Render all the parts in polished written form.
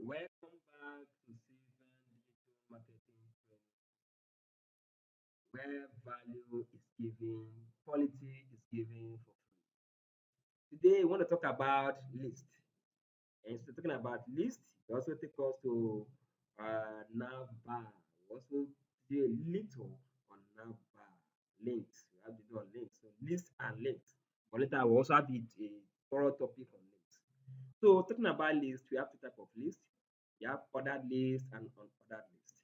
Welcome back to Ceiven Digital Marketing Training, where value is given, quality is given for free. Today, we want to talk about list. And instead of talking about list, we also take us to nav bar. We also do a little on nav bar links. We have to do on links. So list and links. But later, we also have a thorough topic on links. So talking about list, we have two type of list. We have ordered list and unordered list.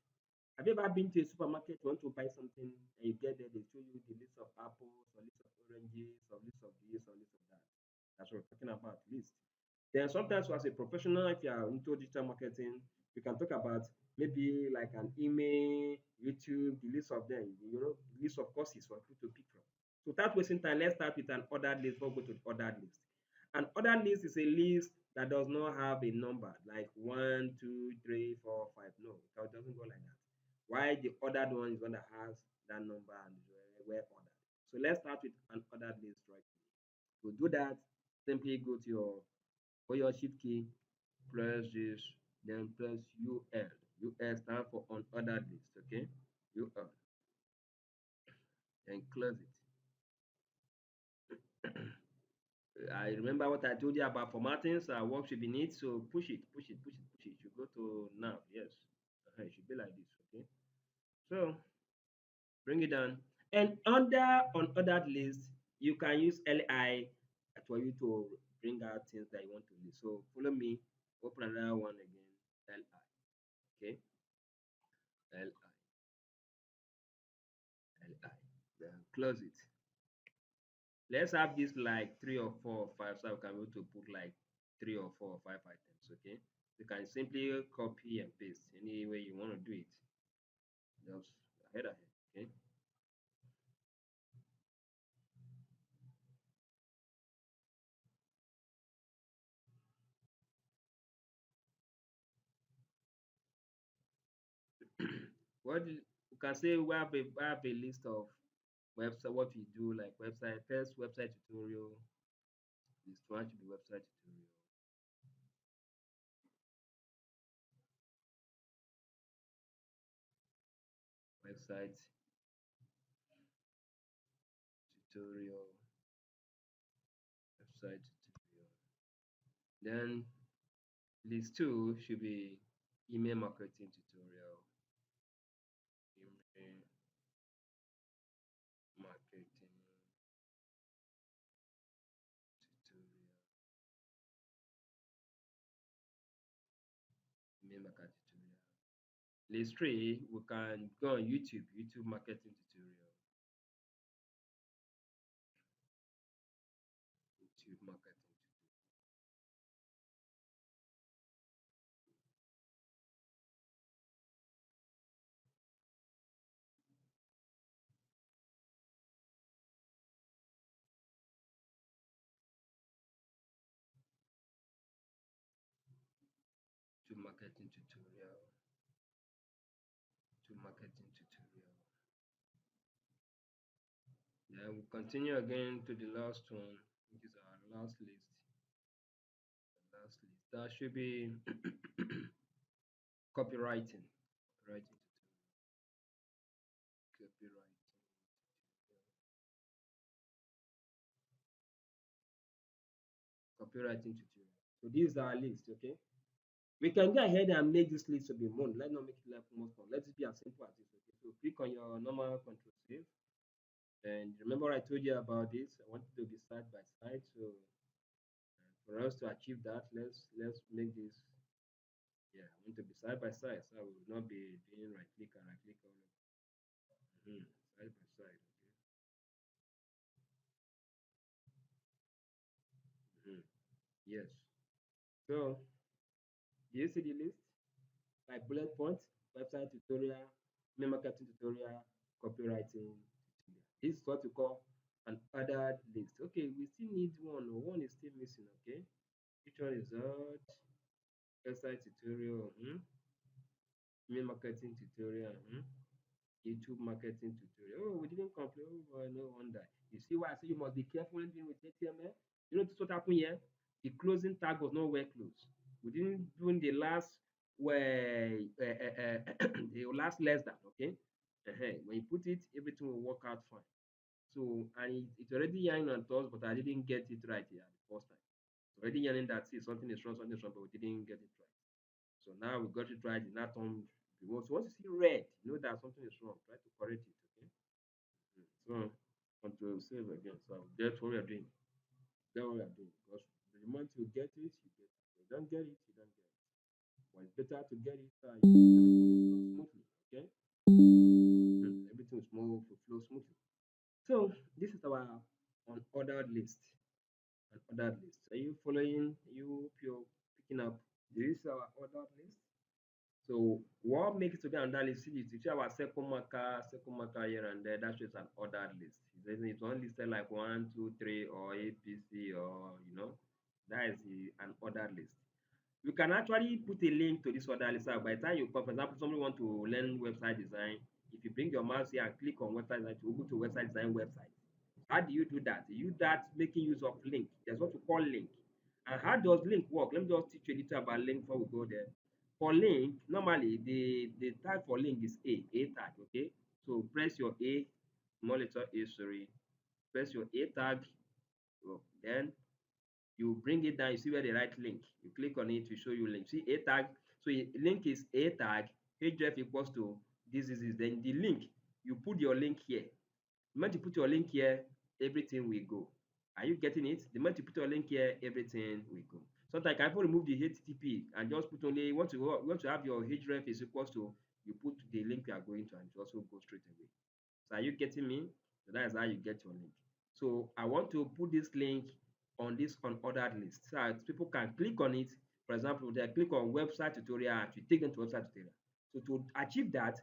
Have you ever been to a supermarket, you want to buy something, and you get there, they show you the list of apples, or list of oranges, or list of this, or list of that. That's what we're talking about, list. Then sometimes as a professional, if you are into digital marketing, you can talk about maybe like an email, YouTube, the list of them, the list of courses for people to pick from. So without wasting time, let's start with an ordered list before we go to the ordered list. An ordered list is a list that does not have a number like 1, 2, 3, 4, 5. No, it doesn't go like that. Why the ordered one is one that has that number and is well ordered. So let's start with an ordered list right now. To do that, simply go to your shift key, press this, then press UL. UL stands for unordered list, okay? UL. And close it. I remember what I told you about formatting, so work should be neat. So push it, push it, push it, push it. You should go to nav, yes. It should be like this, okay? So bring it down. And under unordered list, you can use LI for you to bring out things that you want to list. So follow me, open another one again, LI, okay? LI, LI. Then close it. Let's have this like 3 or 4 or 5, so I can be able to put like 3 or 4 or 5 items, okay? You can simply copy and paste any way you want to do it. Just ahead, okay? You can say we have a list of website, what we do, like website, first website tutorial. This one should be website tutorial. Website tutorial. Website tutorial. Then list 2 should be email marketing tutorial. Email marketing tutorial. Email marketing tutorial. List 3, we can go on YouTube marketing tutorial. YouTube marketing to marketing tutorial. To marketing tutorial. Then we continue again to the last one, which is our last list. The last list. That should be copywriting. Copywriting tutorial. Copywriting tutorial. So this is our list, okay? We can go ahead and make this list to be more. Let's not make it like more fun. Let it be as simple as this, okay? So click on your normal control save. And remember I told you about this. I want it to be side by side. So for us to achieve that, let's make this, yeah, I want to be side by side. So I will not be doing right click and right click all over. Side by side, okay. Yes. So do you see the list? Like bullet points, website tutorial, email marketing tutorial, copywriting tutorial. This is what we call an ordered list. Okay, we still need one. One is still missing, okay? Which one is that? Website tutorial, email marketing tutorial, YouTube marketing tutorial. Oh, we didn't complete. Oh boy, no wonder. You see why I say you must be careful when dealing with HTML? You know this what happened here? The closing tag was not well closed. We didn't do in the last where it will last less than, okay. When you put it, everything will work out fine. So, and it's already yarning on us, but I didn't get it right here the first time. It's already yarning that see something is wrong, something is wrong, but we didn't get it right. So now we got it right. It's not on. So once you see red, you know that something is wrong. Try to correct it. Okay. So control save again. So that's what we are doing. That's what we are doing. Because the moment you get it, you get it. If you don't get it, you don't get it. But it's better to get it so everything will flow smoothly. Okay. Everything will flow smoothly. So this is our unordered list. Unordered list. Are you following? You're picking up. This is our ordered list. So what makes it to be an ordered list is you see our second marker here and there. That's just an ordered list. It's only listed like 1, 2, 3 or APC or that is an ordered list. You can actually put a link to this order list. By the time you come, for example, somebody want to learn website design, if you bring your mouse here and click on website design, to go to website design website. How do you do that? You do that making use of link. There's what we call link. And how does link work? Let me just teach you a little about link before we go there. For link, normally the tag for link is A tag, okay? So press your A, small letter A, sorry. Press your A tag, then you bring it down, you see where the right link. You click on it to show you link. See A tag. So link is A tag, href equals to this. Then the link, you put your link here. The moment you put your link here, everything will go. Are you getting it? The moment you put your link here, everything will go. Sometimes I can remove the HTTP and just put only want to have your href is equals to, you put the link you are going to and it also go straight away. So are you getting me? So that is how you get your link. So I want to put this link on this unordered list so that people can click on it. For example, they click on website tutorial to take them to website tutorial. So to achieve that,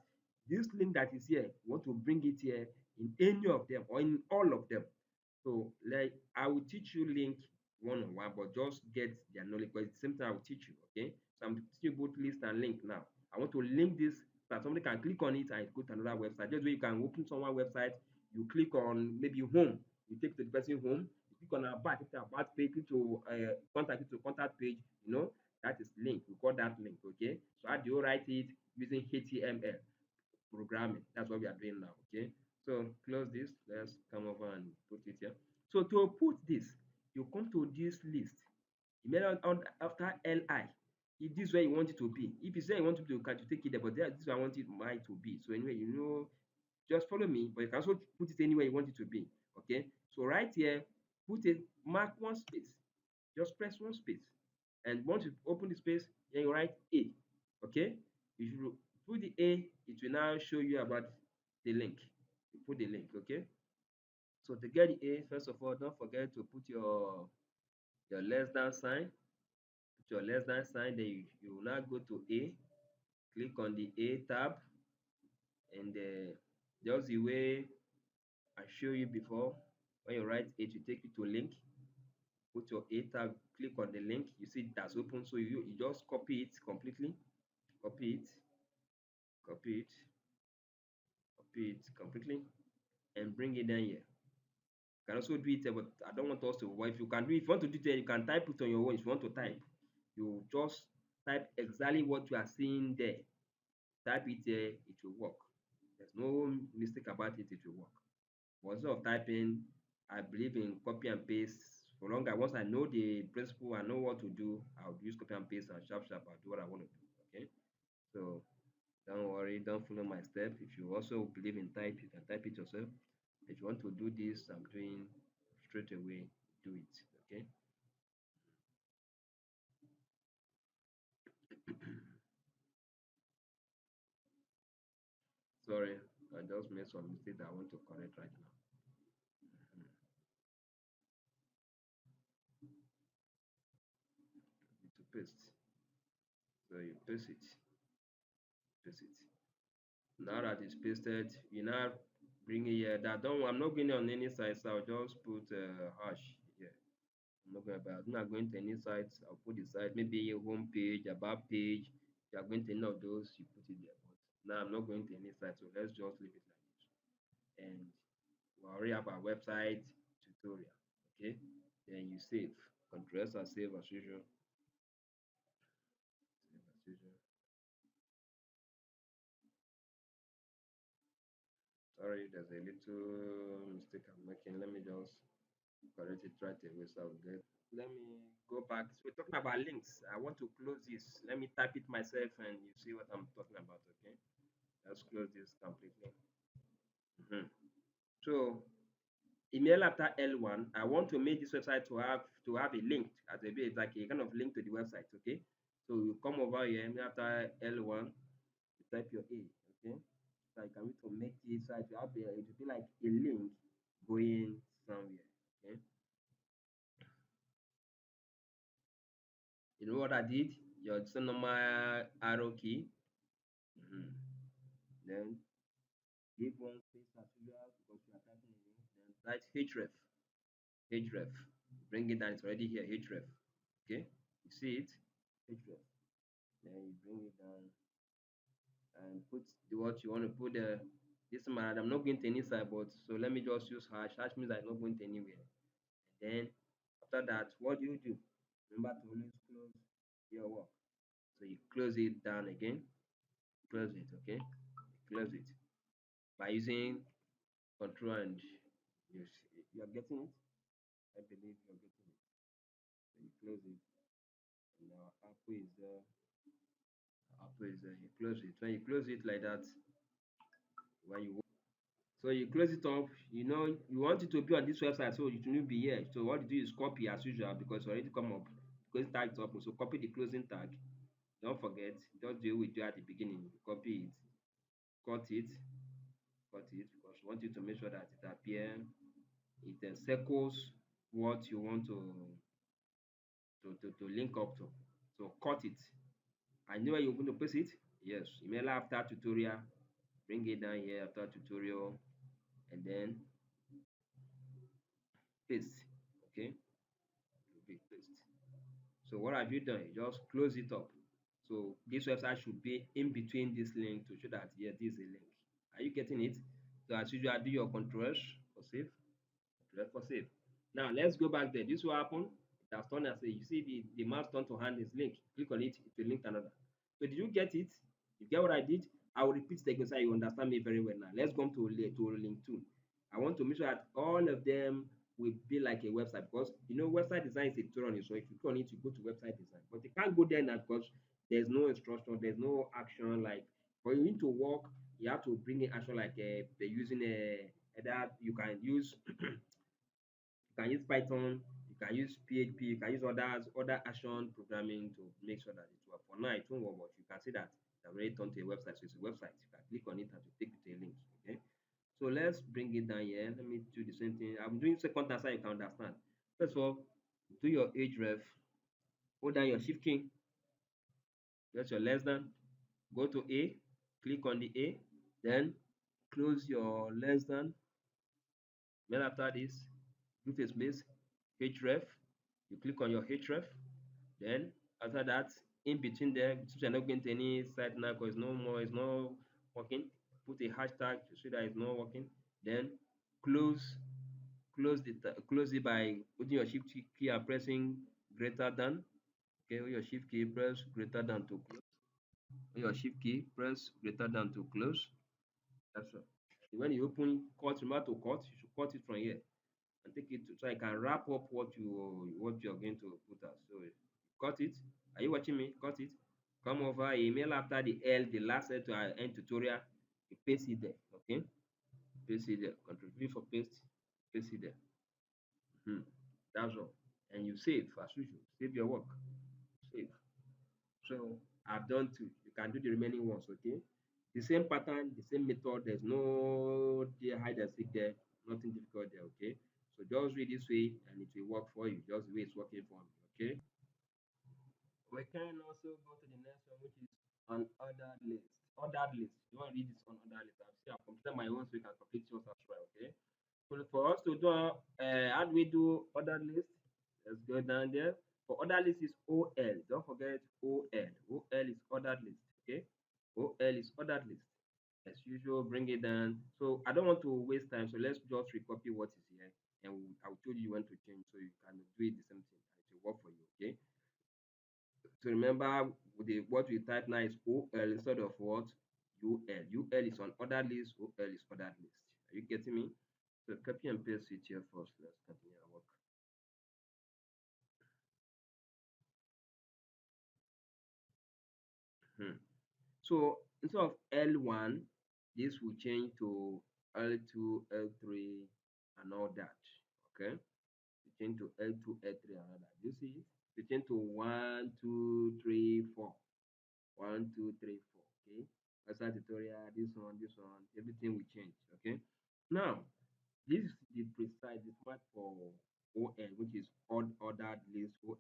this link that is here, we want to bring it here in any of them or in all of them. So like I will teach you link one-on-one, but just get their knowledge because it's the same thing I will teach you. Okay. So I'm teaching you both list and link now. I want to link this so that somebody can click on it and go to another website. Just where you can open someone website, you click on maybe home, you take the person home, you click on about, take the about page, click to contact page, that is link. We call that link. Okay. So how do you write it using HTML programming? That's what we are doing now. Okay. So close this. Let's come over and put it here. So to put this, you come to this list. You made after li. If this is where you want it to be. If you say you want it to, can you take it there, but this is where I want it mine to be. So anyway, just follow me, but you can also put it anywhere you want it to be. Okay. So right here, put a mark one space. Just press one space. And once you open the space, then you write A. Okay. If you put the A, it will now show you about the link. You put the link. Okay. So to get the A, first of all, don't forget to put your less than sign. Put your less than sign, then you will now go to A, click on the A tab, and just the way I show you before, when you write A to take you to link, put your A tab, click on the link, you see that's open, so you just copy it completely, copy it, copy it, copy it completely, and bring it down here. You can also do it, but I don't want us to. Well, if you can do, if you want to do it, you can type it on your own. If you want to type, you just type exactly what you are seeing there. Type it there, it will work. There's no mistake about it, it will work. But instead of typing, I believe in copy and paste. For long as once I know the principle, I know what to do, I'll use copy and paste and sharp I'll do what I want to do. Okay. So don't worry, don't follow my step. If you also believe in type, you can type it yourself. If you want to do this, I'm doing straight away, do it. Okay. Sorry, I just made some mistake that I want to correct right now. To paste. So you paste it, paste it. Now that it's pasted, you now bring it here. That don't I'm not going on any site, so I'll just put hash here. I'm not going to any sites. I'll put the site, maybe a home page, about page. If you are going to any of those, you put it there. But now I'm not going to any site, so let's just leave it like this. And we already have our website tutorial. Okay, then you save. Control S and save as usual. Save as usual. Sorry, there's a little mistake I'm making. Let me just correct it right away so I'll get. Let me go back. So we're talking about links. I want to close this. Let me type it myself and you see what I'm talking about, okay? Let's close this completely. Mhm. So email after L1, I want to make this website to have a link as a bit like a kind of link to the website, okay? So you come over here, email after L1, you type your A, okay? So I can to make this so to have it will be like a link going somewhere, okay? You know what I did? Your normal arrow key. Mhm. Then give one space as usual because you are typing a link. Then write href. Href. Bring it down. It's already here. Href. Okay. You see it? Href. Then you bring it down and put what you want to put there. This man, I'm not going to any side, but so let me just use hash. Hash means I'm not going to anywhere. Then after that, what do you do? Remember to always close your work. So you close it down again. Close it. Okay. Close it by using control and you are getting it. I believe you're getting it. So you close it, and now Apple is there. Apple is there. You close it. When you close it like that, when you so you close it up, you know you want it to be on this website, so it will be here. So what you do is copy as usual because it's already come up. Close tag up. So copy the closing tag. Don't forget, just do what we do at the beginning. Copy it, cut it, cut it because we want you to make sure that it appear. It encircles what you want to link up to. So cut it. I know where you're going to paste it. Yes, email after tutorial. Bring it down here after tutorial and then paste. Okay, paste. So what have you done? You just close it up. So this website should be in between this link to show that yeah, this is a link. Are you getting it? So as usual, do your controls for save. Control for save. Now let's go back there. This will happen. It has turned as a you see the mouse turn to hand is link. Click on it, it will link to another. So did you get it? You get what I did? I will repeat it again so you understand me very well now. Let's go to link two. I want to make sure that all of them will be like a website because you know website design is a tutorial. So if you click on it, you go to website design. But you can't go there now because there's no instruction, there's no action. Like for you need to work, you have to bring in action like using a that you can use you can use Python, you can use PHP, you can use other action programming to make sure that it works. For now, it won't work, but you can see that it's already turned to a website. So it's a website. You can click on it and to take you to a link. Okay. So let's bring it down here. Let me do the same thing. I'm doing second time so you can understand. First of all, do your href, hold down your shift key, press your less than, go to A, click on the A, then close your less than. Then after this, do a space, href, you click on your href, then after that, in between there, since you're not going to any site now because no more, it's not working, put a hashtag to show that it's not working. Then close close it by putting your shift key and pressing greater than. Okay, with your shift key, press greater than to close. With your shift key, press greater than to close. That's all. When you open cut, remember to cut, you should cut it from here and take it to so I can wrap up what you're going to put out. So cut it. Are you watching me? Cut it. Come over, email after the L, the last L to our end tutorial. You paste it there. Okay? Paste it there. Control V for paste. Paste it there. That's all. And you save as usual. Save your work. Save. So I've done two. You can do the remaining ones, okay? The same pattern, the same method. There's no hide and seek there. Nothing difficult there, okay? So just read this way and it will work for you. Just the way it's working for me, okay? We can also go to the next one, which is on ordered list. Ordered list. You want to read this on ordered list? I've completed my own so you can complete yours as well, okay? So for us to do, how do we do ordered list? Let's go down there. For ordered list is OL. Don't forget OL. OL is ordered list, okay? OL is ordered list. As usual, bring it down. So I don't want to waste time, so let's just recopy what is here, and I'll tell you when to change so you can do it the same thing. It will work for you, okay? So remember what we type now is OL instead of what? UL. UL is on ordered list, OL is ordered list. Are you getting me? So copy and paste it here first. Let's continue our work. Hmm. So instead of L1, this will change to L2, L3, and all that. Okay? We change to L2, L3, and all that. You see it? We change to 1, 2, 3, 4. 1, 2, 3, 4. Okay? Website tutorial, this one, everything will change. Okay? Now, this is the precise, the smart for OL, which is ordered list OL.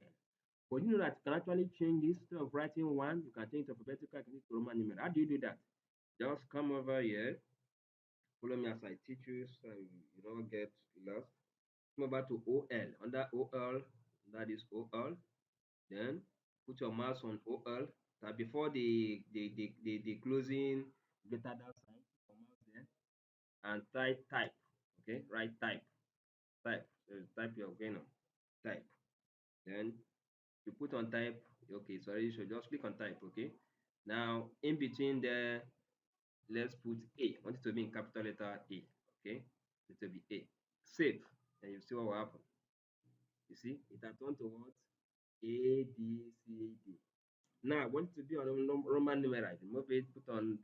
But you know that you can actually change this instead of writing one, you can change it to alphabetical, you can change it to Roman numeral. How do you do that? Just come over here, follow me as I teach you so you don't get lost. Come over to OL. Under OL, that is OL. Then put your mouse on OL. That before the closing greater than sign, put your mouse there and type. Okay, right type. Type. Type your type. Then you put on type. Okay, sorry, you should just click on type. Okay. Now in between there, let's put A. I want it to be in capital letter A. Okay, it will be A. Save, and you see what will happen. You see, it has turned to what? A B C D. Now I want it to be on Roman numeral. Remove it. Put on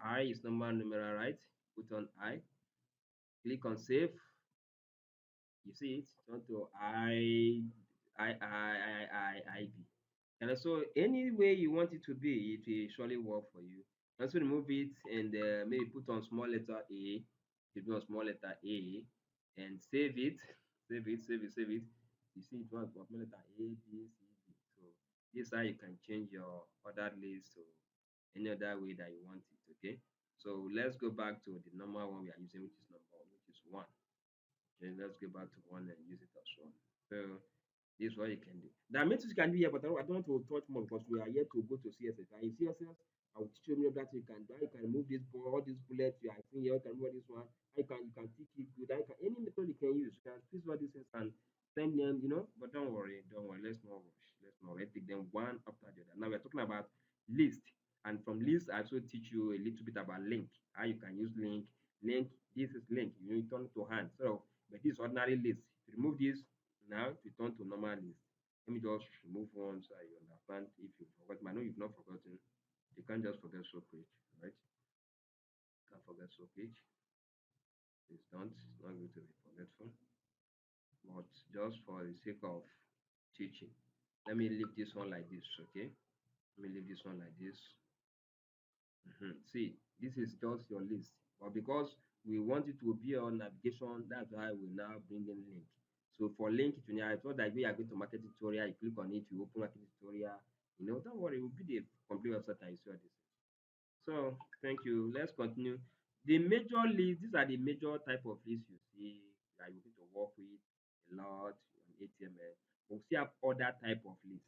I is Roman numeral, right? Put on I. Click on save. You see it turn to IV. And so any way you want it to be, it will surely work for you. Also remove it and maybe put on small letter A, put on small letter A, and save it, save it. You see it was small letter A, B, C, D. So this is how you can change your ordered list to any other way that you want it. Okay. So let's go back to the normal one we are using, which is one. Okay, let's go back to one and use it as one. So this is what you can do. There are many things you can do here, but I don't want to touch more because we are here to go to CSS. And in CSS, I will teach you many that you can do. How you can remove this all these bullets you are seeing here. You can remove this one. How you can tick it good. How you can any method you can use. You can fix all these things and send them. But don't worry, don't worry. Let's not rush. Let's not rush. Take them one after the other. Now we're talking about list, and from list, I also teach you a little bit about link. How you can use link. Link. This is link. You turn it to hand. So, but this ordinary list. Remove this. Now we turn to normal list. Let me just remove one so you understand if you forgot. I know you've not forgotten. You can't just forget so quick, right? You can't forget so quick. Please don't. It's not going to be forgetful. But just for the sake of teaching, let me leave this one like this, okay? Let me leave this one like this. See, this is just your list. But because we want it to be on navigation, that's why we now bring in link. So for link, I thought that we are going to market tutorial, you click on it, you open market tutorial. Don't worry, it will be the complete website and you see what this is. So thank you. Let's continue. The major list, these are the major type of lists you see that you're going to work with a lot on HTML. But we still have other type of list.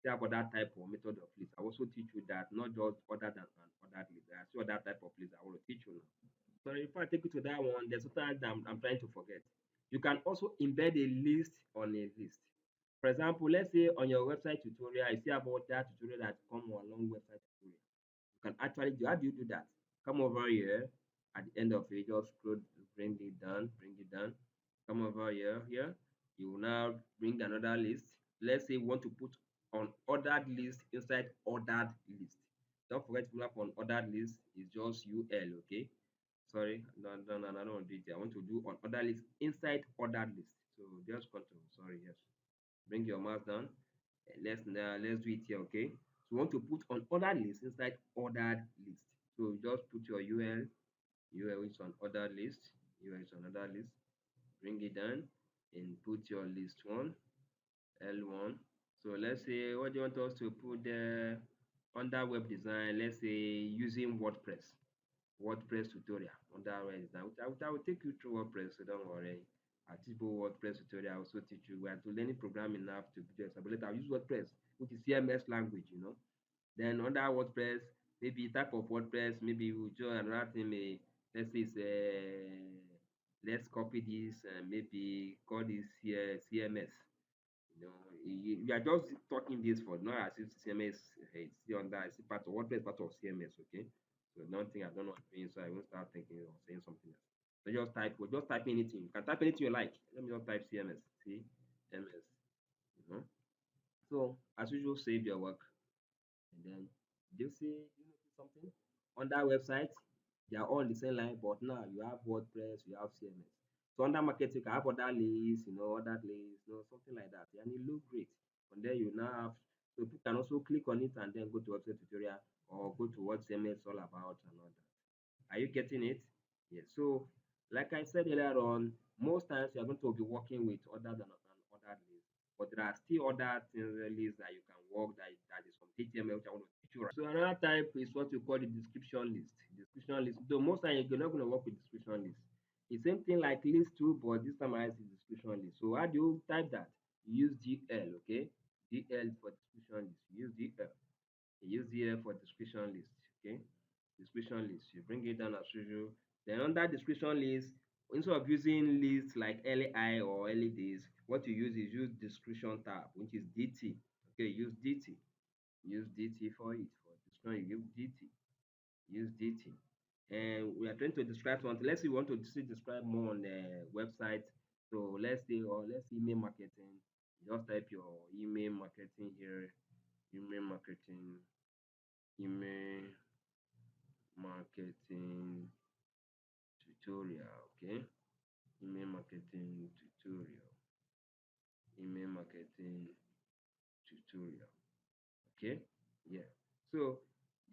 Still have other type of method of list. I also teach you that, not just other than an ordered list. There are still other type of list I want to teach you now. So if I take you to that one, there's something that I'm trying to forget. You can also embed a list on a list. For example, let's say on your website tutorial, you see about that tutorial that come along website tutorial. You can actually do, how do you do that? Come over here at the end of it, just scroll, bring it down. Come over here. You will now bring another list. Let's say you want to put on ordered list inside ordered list. Don't forget to map on ordered list is just UL, okay? Sorry, no, I don't want to do it. I want to do on order list inside ordered list. So just control. Sorry, yes. Bring your mouse down. Let's do it here, okay? So you want to put on ordered list inside ordered list. So just put your UL is on ordered list, UL is on ordered list. Bring it down and put your list one, L1. So let's say what do you want us to put there under web design? Let's say using WordPress tutorial under web design. I will take you through WordPress, so don't worry. I teach both WordPress tutorial. I also teach you. We are to learning programming now to do this. But later I'll use WordPress, which is CMS language. Then under WordPress, maybe type of WordPress, maybe we join another thing. Let's say let's copy this and maybe call this here CMS. You are just talking this for not as if CMS is still under, it's part of WordPress, part of CMS, okay? So don't think I don't know what I'm doing, so I won't start thinking or saying something else. So just type anything. You can type anything you like. Let me just type CMS. See, MS. You know. So as usual, save your work, and then you see you notice something on that website. They are all the same line, but now you have WordPress, you have CMS. So under marketing, you can have other lists, other lists, something like that, and it look great. And then you now have, so people can also click on it and then go to website tutorial or go to what CMS is all about and all that. Are you getting it? Yes. So, like I said earlier on, most times you are going to be working with other than an other list, but there are still other things lists that you can work that is from HTML which I want to teach you. So another type is what you call the description list. Description list. Though most times you're not going to work with description list. The same thing like list too, but this time I see description list. So how do you type that? You use DL, okay? DL for description list. You use DL. You use DL for description list, okay? Description list. You bring it down as usual. Then under description list, instead of using lists like LI or LEDs, what you use description tab, which is DT. Okay, use DT. Use DT for it. For description, you use DT. Use DT. And we are trying to describe something. Let's say we want to describe more on the website. So let's say email marketing. Just type your email marketing here. Email marketing. Email marketing tutorial. Okay. Email marketing tutorial. Email marketing tutorial. Okay. Yeah. So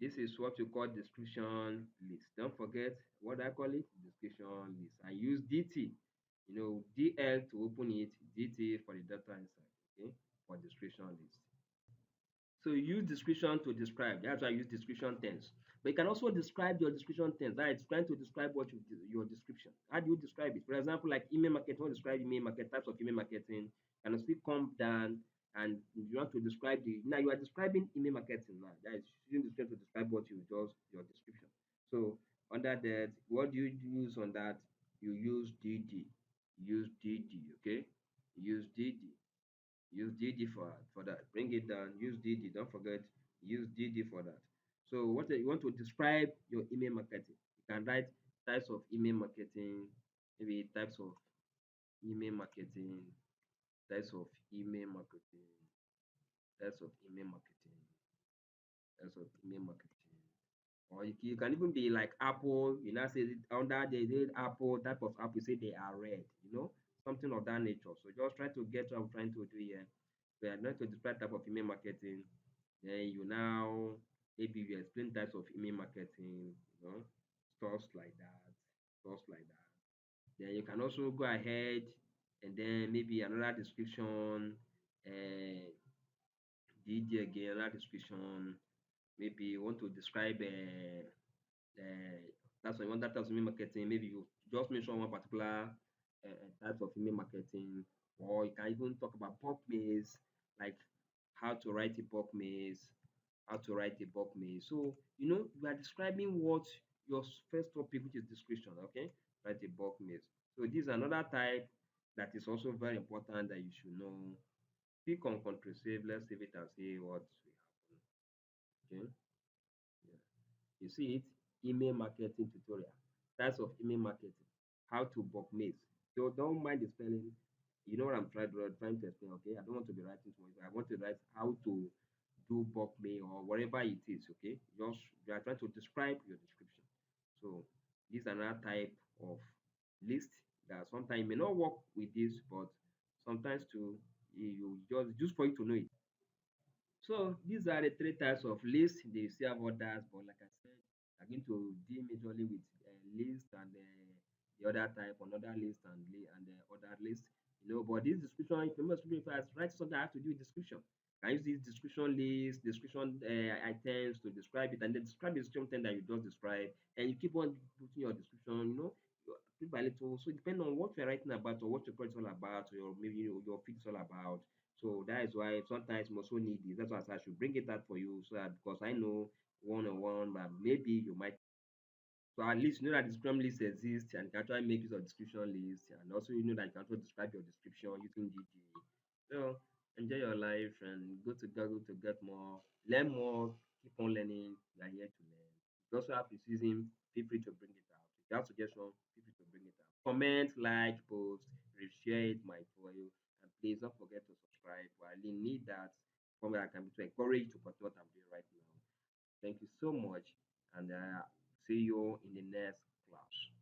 this is what you call description list. Don't forget what I call it, description list. I use DT, DL to open it, DT for the data inside. Okay, for description list. So you use description to describe. That's why I use description tense. But you can also describe your description tense. That is trying to describe what your description. How do you describe it? For example, like email marketing, want to describe email market types of email marketing. Can still come down and you want to describe the now you are describing email marketing now. That is using description to describe what you just your description. So under that, what do you use on that? You use DD. Use DD, okay? Use DD. Use DD for that. Bring it down. Use DD. Don't forget. Use DD for that. So what you want to describe your email marketing? You can write types of email marketing, maybe types of email marketing, types of email marketing, types of email marketing, types of email marketing. Or you can even be like Apple, say under the Apple type of Apple, say they are red, something of that nature. So just try to get what I'm trying to do here. We are going to describe type of email marketing. Then you now maybe you explain types of email marketing, stuff like that, stuff like that. Then you can also go ahead and then maybe another description, DD again, another description. Maybe you want to describe that's why you want that type of email marketing. Maybe you just mention one particular type of email marketing, or you can even talk about bulk mails, like how to write a bulk mails, how to write a bulk mail. So you are describing what your first topic, which is description. Okay, write a bulk mail. So this is another type that is also very important that you should know. Click on Control Save. Let's save it and see what will happen. Okay. Yeah. You see it, email marketing tutorial, types of email marketing, how to book mails. So don't mind the spelling. You know what I'm trying to explain, okay? I don't want to be writing too much. I want to write how to do bulk mail or whatever it is, okay? Just you are trying to describe your description. So this is another type of list that sometimes may not work with this, but sometimes too you just for you to know it. So these are the three types of lists. They still have others, but like I said, I'm going to deal majorly with list and the other type, another list and the other list. But this description, if I write something, I have to do a description. I use this description list, description items to describe it, and then describe the description that you just described, and you keep on putting your description, little by little. So depending on what you're writing about or what your project is all about, or maybe your field is all about, so that is why sometimes you also need this. That's why I should bring it out for you so that because I know one on one, but maybe you might. So at least you know that the description list exists and you can actually make use of description list, and also you know that you can also describe your description using GG. So enjoy your life and go to Google to get more, learn more, keep on learning. You are here to learn. If you also have criticism, feel free to bring it out. If you have suggestion, feel free to bring it out. Comment, like, post, share it my for you, and please don't forget to subscribe. I really need that from where I can be to encourage to continue what I'm doing right now. Thank you so much, and see you in the next class.